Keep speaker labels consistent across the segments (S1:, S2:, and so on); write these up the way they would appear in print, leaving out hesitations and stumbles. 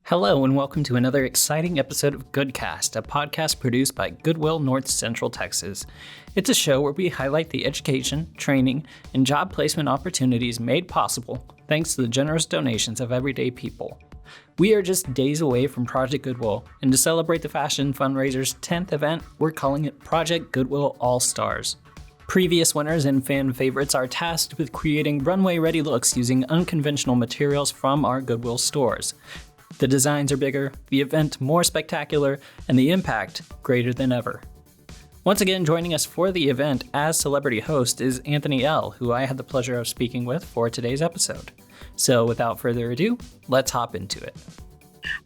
S1: Hello and welcome to another exciting episode of GoodCast, a podcast produced by Goodwill, North Central Texas. It's a show where we highlight the education, training, and job placement opportunities made possible thanks to the generous donations of everyday people. We are just days away from Project Goodwill, and to celebrate the fashion fundraiser's 10th event, we're calling it Project Goodwill All-Stars. Previous winners and fan favorites are tasked with creating runway-ready looks using unconventional materials from our Goodwill stores. The designs are bigger, the event more spectacular, and the impact greater than ever. Once again, joining us for the event as celebrity host is Elle, who I had the pleasure of speaking with for today's episode. So without further ado, let's hop into it.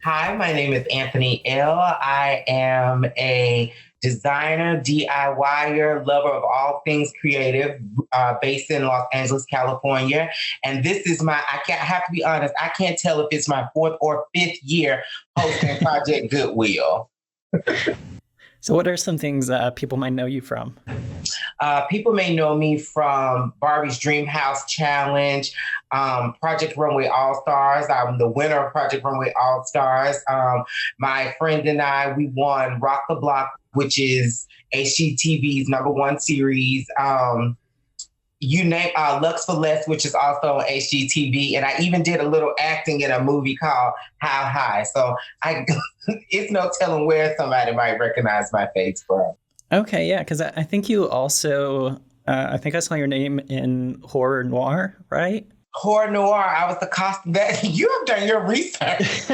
S2: Hi, my name is Elle. I am a designer, DIYer, lover of all things creative, based in Los Angeles, California. And this is I have to be honest, I can't tell if it's my fourth or fifth year hosting Project Goodwill.
S1: So what are some things people might know you from?
S2: People may know me from Barbie's Dream House Challenge, Project Runway All-Stars. I'm the winner of Project Runway All-Stars. My friend and I, we won Rock the Block, which is HGTV's #1 series. You name Lux for Less, which is also on HGTV. And I even did a little acting in a movie called How High. So it's no telling where somebody might recognize my face from.
S1: Okay, yeah, because I think you also, I think I saw your name in Horror Noir, right?
S2: Horror Noir, I was the costume, you have done your research.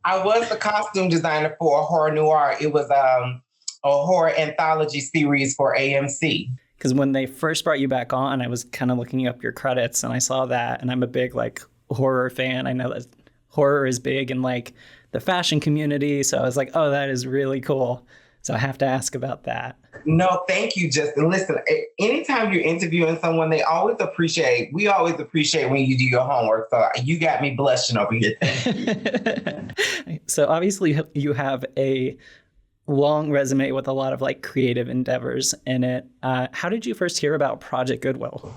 S2: I was the costume designer for Horror Noir. It was a horror anthology series for AMC.
S1: Because when they first brought you back on, I was kind of looking up your credits and I saw that, and I'm a big horror fan. I know that horror is big in the fashion community, so I was like, oh, that is really cool. So I have to ask about that.
S2: No, thank you, Justin. Listen, anytime you're interviewing someone, we always appreciate when you do your homework. So you got me blushing over here.
S1: So obviously you have a long resume with a lot of creative endeavors in it. How did you first hear about Project Goodwill?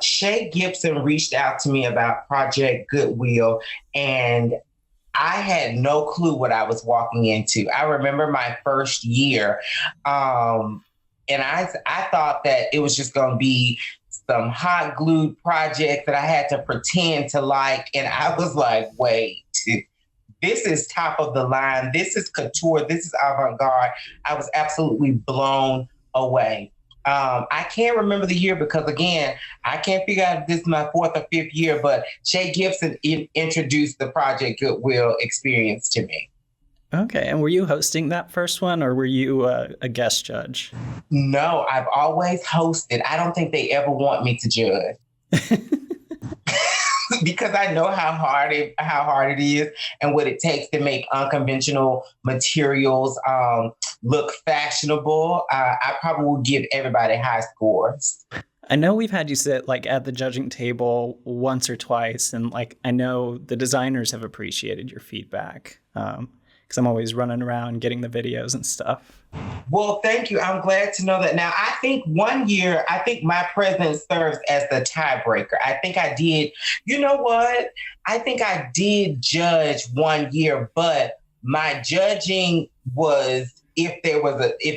S2: Shay Gibson reached out to me about Project Goodwill, and I had no clue what I was walking into. I remember my first year, and I thought that it was just going to be some hot glued project that I had to pretend to like. And I was like, wait, this is top of the line. This is couture. This is avant-garde. I was absolutely blown away. I can't remember the year because, again, I can't figure out if this is my fourth or fifth year, but Shay Gibson introduced the Project Goodwill experience to me.
S1: Okay. And were you hosting that first one, or were you a guest judge?
S2: No, I've always hosted. I don't think they ever want me to judge. Because I know how hard it is and what it takes to make unconventional materials look fashionable. I probably will give everybody high scores.
S1: I know we've had you sit at the judging table once or twice, and I know the designers have appreciated your feedback because I'm always running around getting the videos and stuff.
S2: Well, thank you. I'm glad to know that. Now, I think one year, my presence serves as the tiebreaker. I think I did. You know what? I think I did judge one year, but my judging was if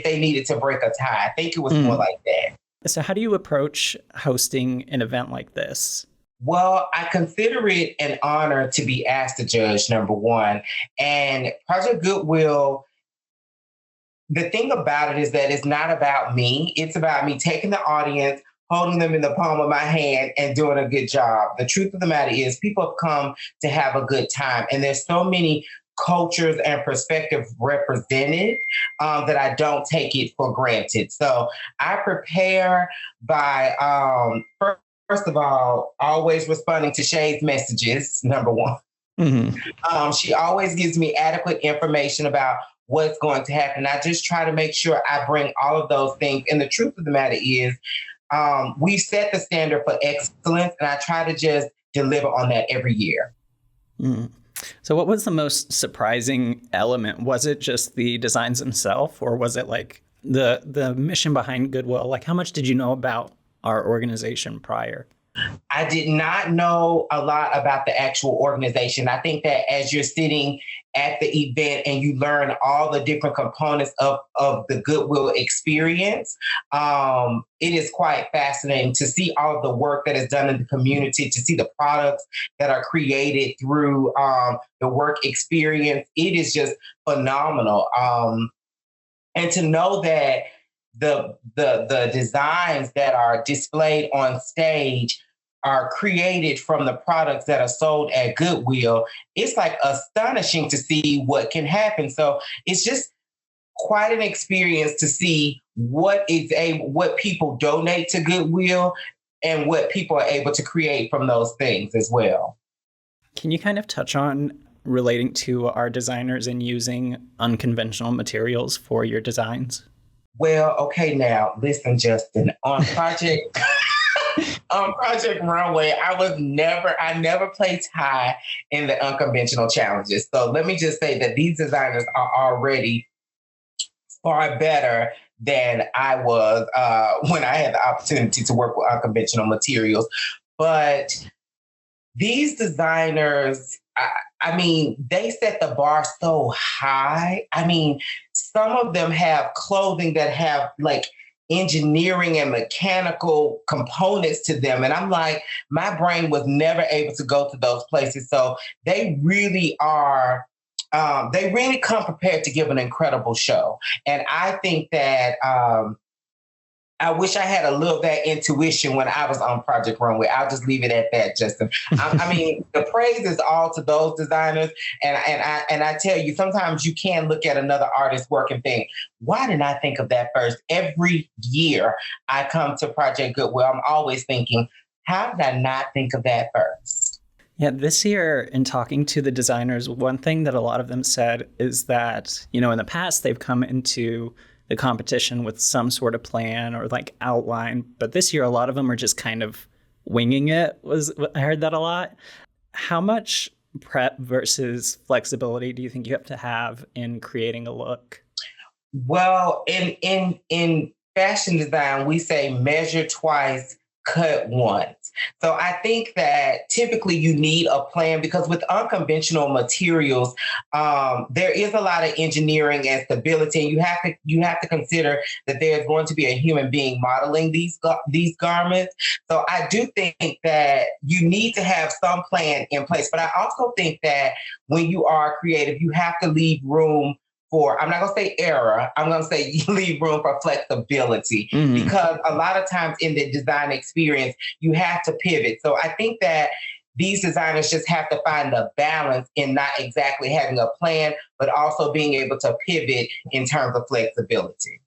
S2: they needed to break a tie. I think it was more like that.
S1: So how do you approach hosting an event like this?
S2: Well, I consider it an honor to be asked to judge, number one. And Project Goodwill, the thing about it is that it's not about me. It's about me taking the audience, holding them in the palm of my hand, and doing a good job. The truth of the matter is people have come to have a good time. And there's so many cultures and perspectives represented that I don't take it for granted. So I prepare by, first of all, always responding to Shay's messages, number one. Mm-hmm. She always gives me adequate information about what's going to happen. I just try to make sure I bring all of those things. And the truth of the matter is, we set the standard for excellence, and I try to just deliver on that every year.
S1: Mm. So what was the most surprising element? Was it just the designs themselves, or was it the mission behind Goodwill? How much did you know about our organization prior?
S2: I did not know a lot about the actual organization. I think that as you're sitting at the event and you learn all the different components of the Goodwill experience, it is quite fascinating to see all of the work that is done in the community, to see the products that are created through the work experience. It is just phenomenal. And to know that the designs that are displayed on stage are created from the products that are sold at Goodwill, it's like astonishing to see what can happen. So it's just quite an experience to see what people donate to Goodwill and what people are able to create from those things as well.
S1: Can you kind of touch on relating to our designers and using unconventional materials for your designs?
S2: Well, okay, now listen, Justin, on Project Runway, I never placed high in the unconventional challenges. So let me just say that these designers are already far better than I was when I had the opportunity to work with unconventional materials. But these designers, I mean, they set the bar so high. I mean, some of them have clothing that have like engineering and mechanical components to them. And I'm like, my brain was never able to go to those places. So they really are, they really come prepared to give an incredible show. And I think that I wish I had a little of that intuition when I was on Project Runway. I'll just leave it at that, Justin. I mean, the praise is all to those designers. And I tell you, sometimes you can look at another artist's work and think, why didn't I think of that first? Every year I come to Project Goodwill, I'm always thinking, how did I not think of that first?
S1: Yeah, this year in talking to the designers, one thing that a lot of them said is that, in the past they've come into the competition with some sort of plan or like outline, but this year a lot of them are just kind of winging it. I heard that a lot. How much prep versus flexibility do you think you have to have in creating a look?
S2: Well, in fashion design, we say measure twice, cut once. So I think that typically you need a plan because with unconventional materials, there is a lot of engineering and stability, and you have to consider that there's going to be a human being modeling these garments. So I do think that you need to have some plan in place, but I also think that when you are creative, you have to leave room for, I'm not going to say error, I'm going to say you leave room for flexibility because a lot of times in the design experience, you have to pivot. So I think that these designers just have to find the balance in not exactly having a plan, but also being able to pivot in terms of flexibility.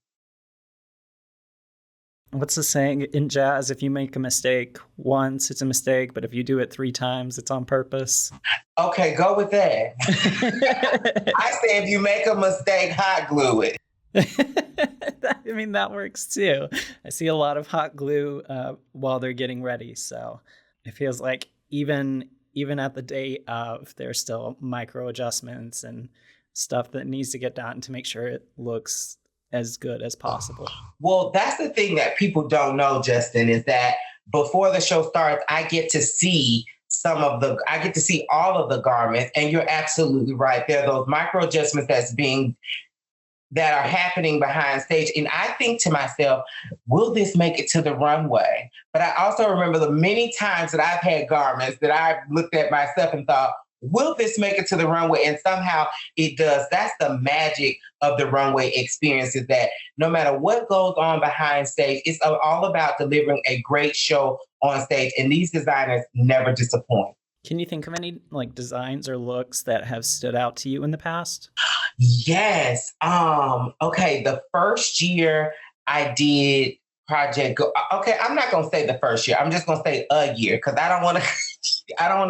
S1: What's the saying in jazz? If you make a mistake once, it's a mistake, but if you do it 3 times, it's on purpose.
S2: Okay, go with that. I say if you make a mistake, hot glue it.
S1: I mean, that works too. I see a lot of hot glue while they're getting ready. So it feels like even at the day of, there's still micro adjustments and stuff that needs to get done to make sure it looks as good as possible.
S2: Well, that's the thing that people don't know, Justin, is that before the show starts, I get to see all of the garments, and you're absolutely right. There are those micro adjustments that are happening behind stage. And I think to myself, will this make it to the runway? But I also remember the many times that I've had garments that I've looked at myself and thought, will this make it to the runway? And somehow it does. That's the magic of the runway experience, is that no matter what goes on behind stage, it's all about delivering a great show on stage. And these designers never disappoint.
S1: Can you think of any like designs or looks that have stood out to you in the past?
S2: Yes. Okay. The first year I did Project Go. Okay, I'm not gonna say the first year. I'm just gonna say a year because I don't want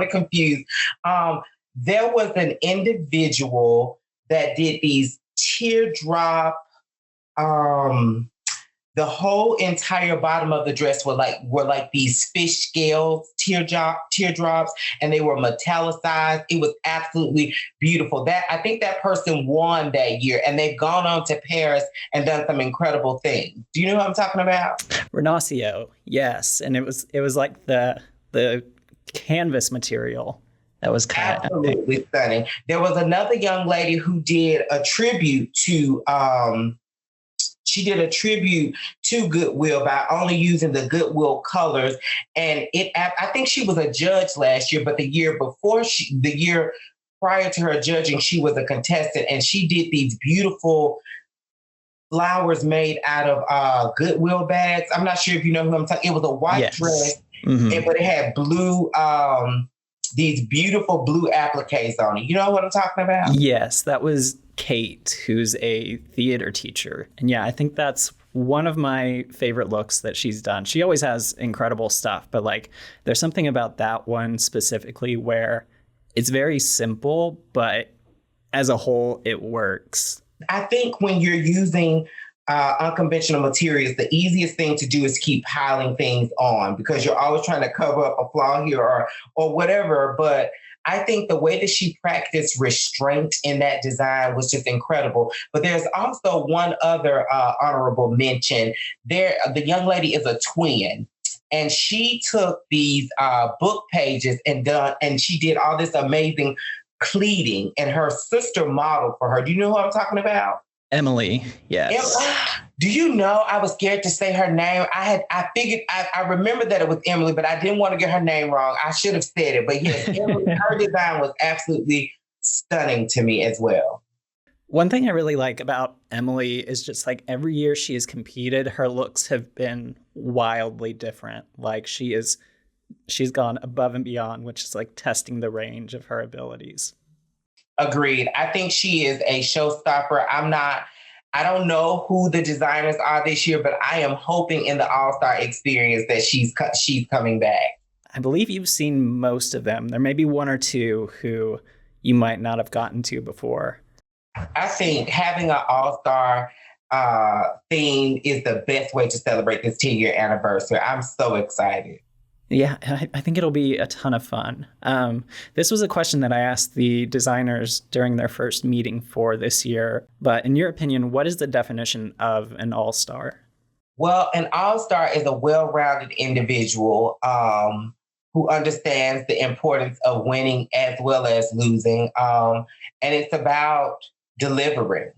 S2: to confuse. There was an individual that did these teardrop. the whole entire bottom of the dress were like these fish scales, teardrops, and they were metallicized. It was absolutely beautiful. That I think that person won that year, and they've gone on to Paris and done some incredible things. Do you know what I'm talking about?
S1: Renacio, yes, and it was like the canvas material that was cut.
S2: Absolutely stunning. There was another young lady who did a tribute to. She did a tribute to Goodwill by only using the Goodwill colors, and I think she was a judge last year, but the year prior to her judging, she was a contestant, and she did these beautiful flowers made out of Goodwill bags. I'm not sure if you know who I'm talking. It was a white dress, but it had blue. These beautiful blue appliques on it. You know what I'm talking about?
S1: Yes, that was Kate, who's a theater teacher. And yeah, I think that's one of my favorite looks that she's done. She always has incredible stuff, but like there's something about that one specifically where it's very simple, but as a whole, it works.
S2: I think when you're using unconventional materials, the easiest thing to do is keep piling things on because you're always trying to cover up a flaw here or whatever. But I think the way that she practiced restraint in that design was just incredible. But there's also one other honorable mention. The young lady is a twin. And she took these book pages and she did all this amazing pleating, and her sister modeled for her. Do you know who I'm talking about?
S1: Emily, yes.
S2: Do you know I was scared to say her name? I figured I remember that it was Emily, but I didn't want to get her name wrong. I should have said it, but yes, Emily, her design was absolutely stunning to me as well.
S1: One thing I really like about Emily is just like every year she has competed, her looks have been wildly different. Like she's gone above and beyond, which is like testing the range of her abilities.
S2: Agreed. I think she is a showstopper. I don't know who the designers are this year, but I am hoping in the All-Star experience that she's coming back.
S1: I believe you've seen most of them. There may be one or two who you might not have gotten to before.
S2: I think having an All-Star theme is the best way to celebrate this 10-year anniversary. I'm so excited.
S1: Yeah, I think it'll be a ton of fun. This was a question that I asked the designers during their first meeting for this year. But in your opinion, what is the definition of an all-star?
S2: Well, an all-star is a well-rounded individual who understands the importance of winning as well as losing. And it's about delivering.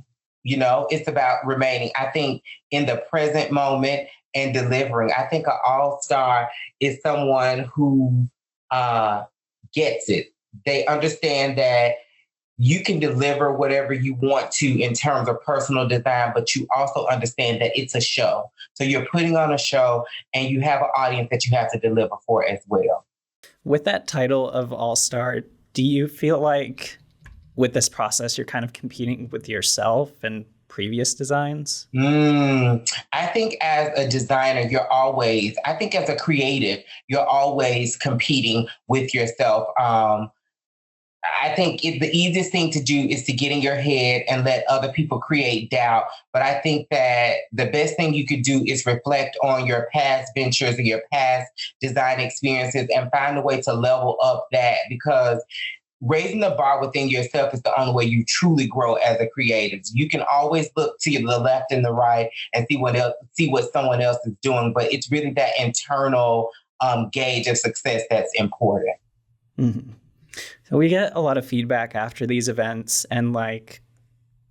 S2: You know, it's about remaining, I think, in the present moment and delivering. I think an all-star is someone who gets it. They understand that you can deliver whatever you want to in terms of personal design, but you also understand that it's a show. So you're putting on a show and you have an audience that you have to deliver for as well.
S1: With that title of all-star, do you feel like with this process, you're kind of competing with yourself and previous designs?
S2: I think as a designer, I think as a creative, you're always competing with yourself. I think the easiest thing to do is to get in your head and let other people create doubt. But I think that the best thing you could do is reflect on your past ventures and your past design experiences and find a way to level up that, because raising the bar within yourself is the only way you truly grow as a creative. You can always look to the left and the right and see what someone else is doing, but it's really that internal gauge of success that's important.
S1: Mm-hmm. So we get a lot of feedback after these events, and like,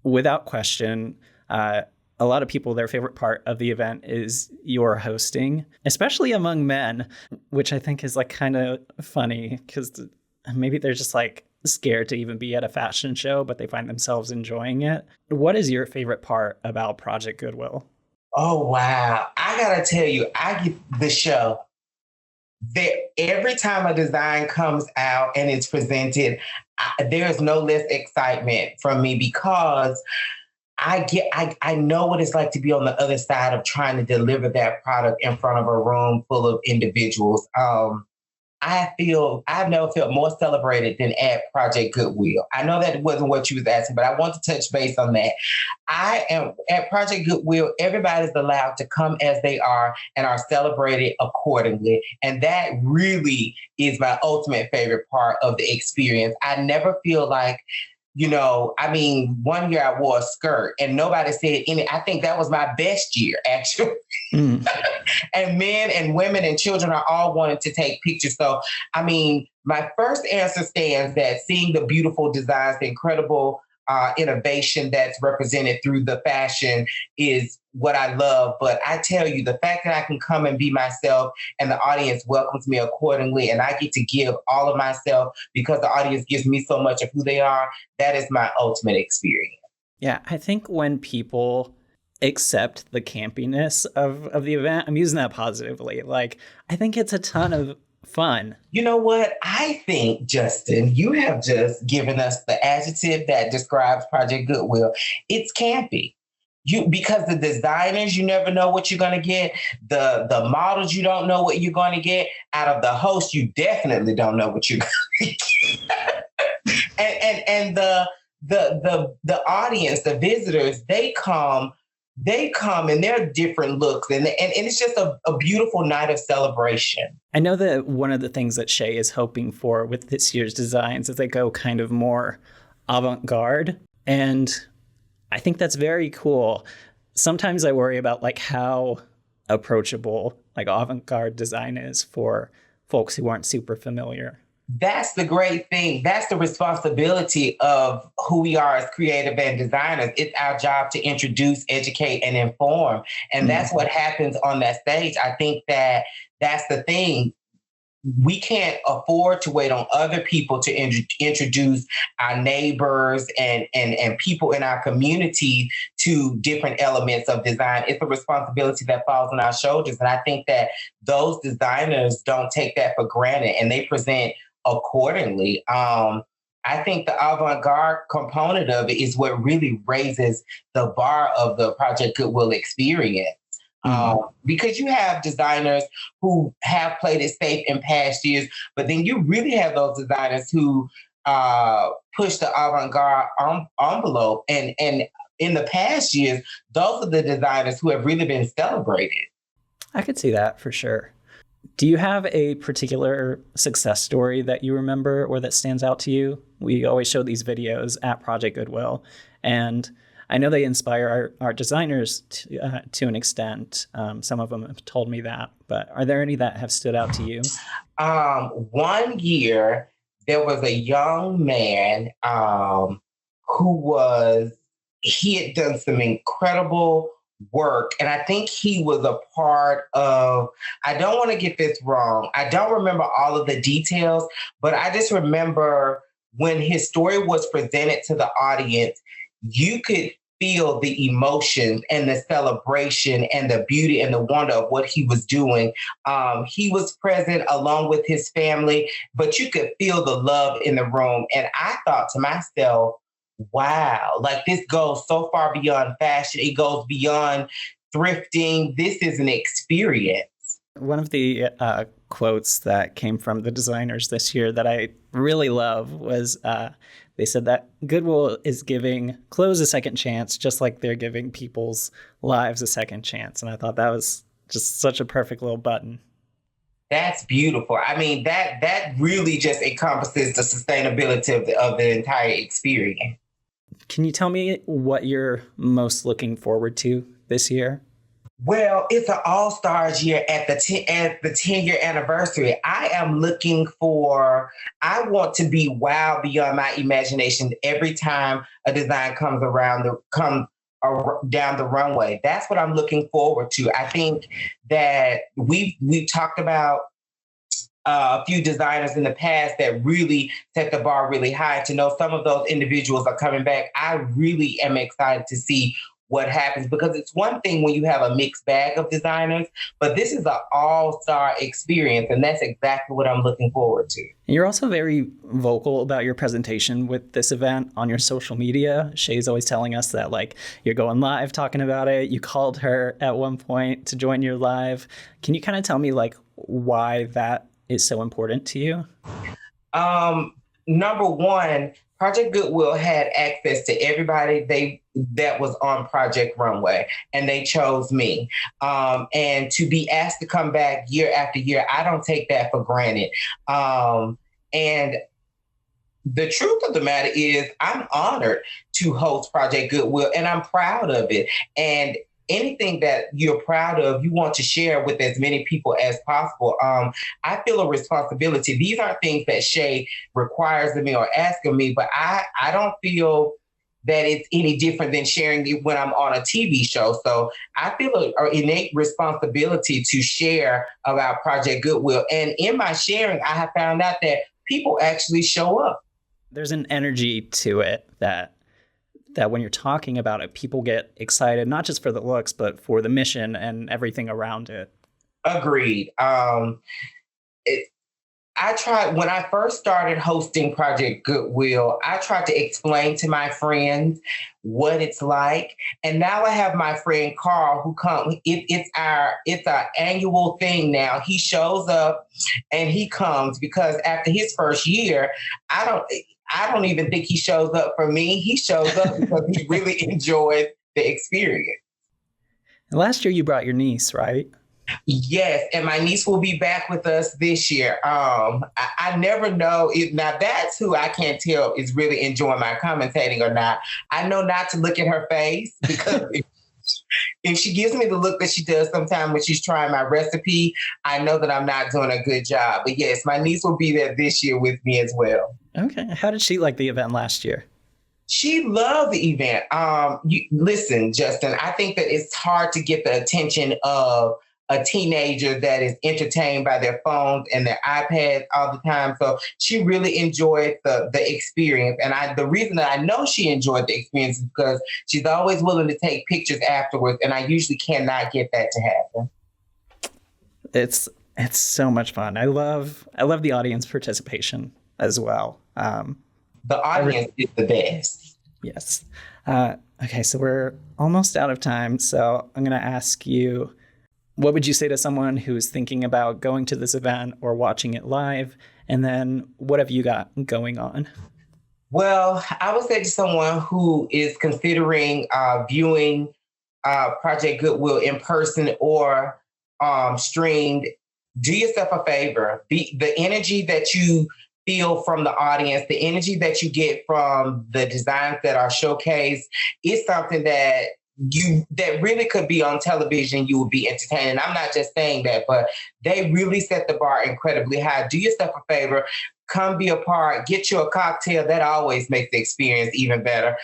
S1: without question, a lot of people, their favorite part of the event is your hosting, especially among men, which I think is like kind of funny because maybe they're just like scared to even be at a fashion show, but they find themselves enjoying it. What is your favorite part about Project Goodwill?
S2: Oh, wow. I got to tell you, I get the show. Every time a design comes out and it's presented, there's no less excitement from me because I know what it's like to be on the other side of trying to deliver that product in front of a room full of individuals. I've never felt more celebrated than at Project Goodwill. I know that wasn't what you was asking, but I want to touch base on that. I am at Project Goodwill. Everybody's allowed to come as they are and are celebrated accordingly. And that really is my ultimate favorite part of the experience. I never feel like, one year I wore a skirt and nobody said anything. I think that was my best year, actually. Mm. And men and women and children are all wanting to take pictures. So, my first answer stands that seeing the beautiful designs, the incredible innovation that's represented through the fashion is what I love. But I tell you, the fact that I can come and be myself and the audience welcomes me accordingly, and I get to give all of myself because the audience gives me so much of who they are, that is my ultimate experience.
S1: Yeah, I think when people accept the campiness of the event, I'm using that positively. Like, I think it's a ton of fun.
S2: You know what? I think, Justin, you have just given us the adjective that describes Project Goodwill. It's campy. Because the designers, you never know what you're going to get. The models, you don't know what you're going to get. Out of the host, you definitely don't know what you're going to get. and the audience, the visitors, they come in their different looks, and it's just a beautiful night of celebration.
S1: I know that one of the things that Shay is hoping for with this year's designs is they go kind of more avant-garde, and I think that's very cool. Sometimes I worry about like how approachable like avant-garde design is for folks who aren't super familiar.
S2: That's the great thing. That's the responsibility of who we are as creative and designers. It's our job to introduce, educate, and inform. And that's what happens on that stage. I think that's the thing. We can't afford to wait on other people to introduce our neighbors and people in our community to different elements of design. It's a responsibility that falls on our shoulders. And I think that those designers don't take that for granted, and they present accordingly. I think the avant-garde component of it is what really raises the bar of the Project Goodwill experience. Because you have designers who have played it safe in past years, but then you really have those designers who push the avant-garde envelope. And in the past years, those are the designers who have really been celebrated.
S1: I could see that for sure. Do you have a particular success story that you remember or that stands out to you? We always show these videos at Project Goodwill, and I know they inspire our designers to an extent. Some of them have told me that, but are there any that have stood out to you?
S2: One year, there was a young man he had done some incredible work. And I think he was a part of, I don't want to get this wrong. I don't remember all of the details, but I just remember when his story was presented to the audience, you could feel the emotions and the celebration and the beauty and the wonder of what he was doing. He was present along with his family, but you could feel the love in the room. And I thought to myself, wow, like this goes so far beyond fashion. It goes beyond thrifting. This is an experience.
S1: One of the quotes that came from the designers this year that I really love was they said that Goodwill is giving clothes a second chance, just like they're giving people's lives a second chance. And I thought that was just such a perfect little button.
S2: That's beautiful. I mean, that really just encompasses the sustainability of the entire experience.
S1: Can you tell me what you're most looking forward to this year?
S2: Well, it's an all-stars year at the 10-year anniversary. I want to be wild beyond my imagination every time a design comes down the runway. That's what I'm looking forward to. I think that we've talked about a few designers in the past that really set the bar really high. To know some of those individuals are coming back, I really am excited to see what happens, because it's one thing when you have a mixed bag of designers, but this is an all-star experience, and that's exactly what I'm looking forward to.
S1: You're also very vocal about your presentation with this event on your social media. Shay's always telling us that, like, you're going live talking about it. You called her at one point to join your live. Can you kind of tell me, like, why that is so important to you?
S2: Number one, Project Goodwill had access to everybody that was on Project Runway, and they chose me. And to be asked to come back year after year, I don't take that for granted. And the truth of the matter is, I'm honored to host Project Goodwill, and I'm proud of it. And anything that you're proud of, you want to share with as many people as possible. I feel a responsibility. These aren't things that Shay requires of me or asks of me, but I don't feel that it's any different than sharing it when I'm on a TV show. So I feel an innate responsibility to share about Project Goodwill. And in my sharing, I have found out that people actually show up.
S1: There's an energy to it that when you're talking about it, people get excited, not just for the looks, but for the mission and everything around it.
S2: Agreed. I tried, when I first started hosting Project Goodwill, I tried to explain to my friends what it's like. And now I have my friend Carl who comes. It's our annual thing now. He shows up and he comes because after his first year, I don't even think he shows up for me. He shows up because he really enjoyed the experience.
S1: And last year you brought your niece, right?
S2: Yes, and my niece will be back with us this year. I never know if now that's who I can't tell is really enjoying my commentating or not. I know not to look at her face because if she gives me the look that she does sometimes when she's trying my recipe, I know that I'm not doing a good job. But yes, my niece will be there this year with me as well.
S1: Okay. How did she like the event last year?
S2: She loved the event. Listen, Justin, I think that it's hard to get the attention of a teenager that is entertained by their phones and their iPads all the time. So she really enjoyed the experience. And the reason that I know she enjoyed the experience is because she's always willing to take pictures afterwards. And I usually cannot get that to happen.
S1: It's so much fun. I love the audience participation as well.
S2: The audience is the best.
S1: Yes. Okay, so we're almost out of time. So I'm going to ask you, what would you say to someone who's thinking about going to this event or watching it live? And then what have you got going on?
S2: Well, I would say to someone who is considering viewing Project Goodwill in person or streamed, do yourself a favor. The energy that you feel from the audience, the energy that you get from the designs that are showcased is something that really could be on television. You would be entertained. And I'm not just saying that, but they really set the bar incredibly high. Do yourself a favor. Come be a part. Get you a cocktail. That always makes the experience even better.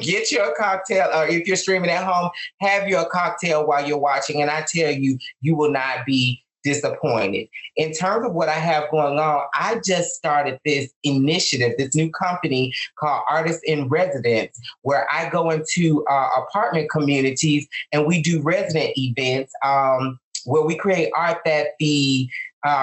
S2: Get you a cocktail, or if you're streaming at home, have you a cocktail while you're watching. And I tell you, you will not be disappointed. In terms of what I have going on, I just started this initiative, this new company called Artists in Residence, where I go into apartment communities and we do resident events where we create art that the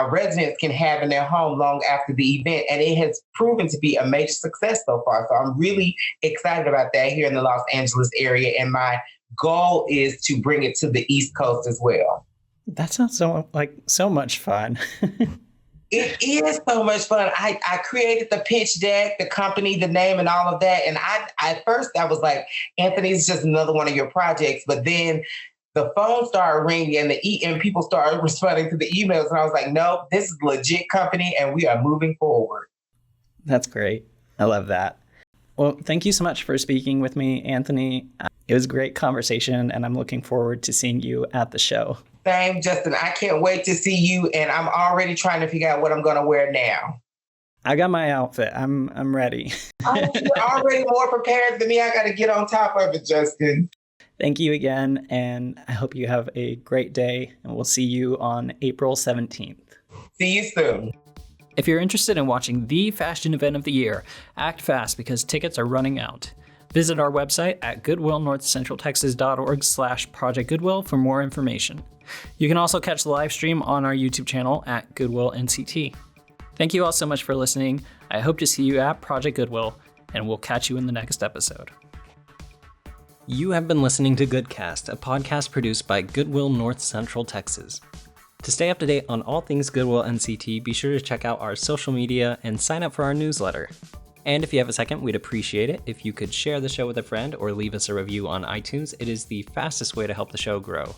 S2: residents can have in their home long after the event. And it has proven to be a major success so far. So I'm really excited about that here in the Los Angeles area. And my goal is to bring it to the East Coast as well.
S1: That sounds so much fun.
S2: It is so much fun. I created the pitch deck, the company, the name, and all of that. And at first I was like, Anthony's just another one of your projects. But then the phone started ringing and people started responding to the emails. And I was like, no, this is a legit company and we are moving forward.
S1: That's great. I love that. Well, thank you so much for speaking with me, Anthony. It was a great conversation and I'm looking forward to seeing you at the show.
S2: Same, Justin. I can't wait to see you, and I'm already trying to figure out what I'm going to wear now.
S1: I got my outfit. I'm ready.
S2: You're already more prepared than me. I got to get on top of it, Justin.
S1: Thank you again, and I hope you have a great day, and we'll see you on April 17th.
S2: See you soon.
S1: If you're interested in watching the fashion event of the year, act fast because tickets are running out. Visit our website at goodwillnorthcentraltexas.org/Project Goodwill for more information. You can also catch the live stream on our YouTube channel at Goodwill NCT. Thank you all so much for listening. I hope to see you at Project Goodwill, and we'll catch you in the next episode. You have been listening to GoodCast, a podcast produced by Goodwill North Central Texas. To stay up to date on all things Goodwill NCT, be sure to check out our social media and sign up for our newsletter. And if you have a second, we'd appreciate it if you could share the show with a friend or leave us a review on iTunes. It is the fastest way to help the show grow.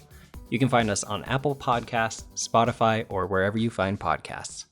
S1: You can find us on Apple Podcasts, Spotify, or wherever you find podcasts.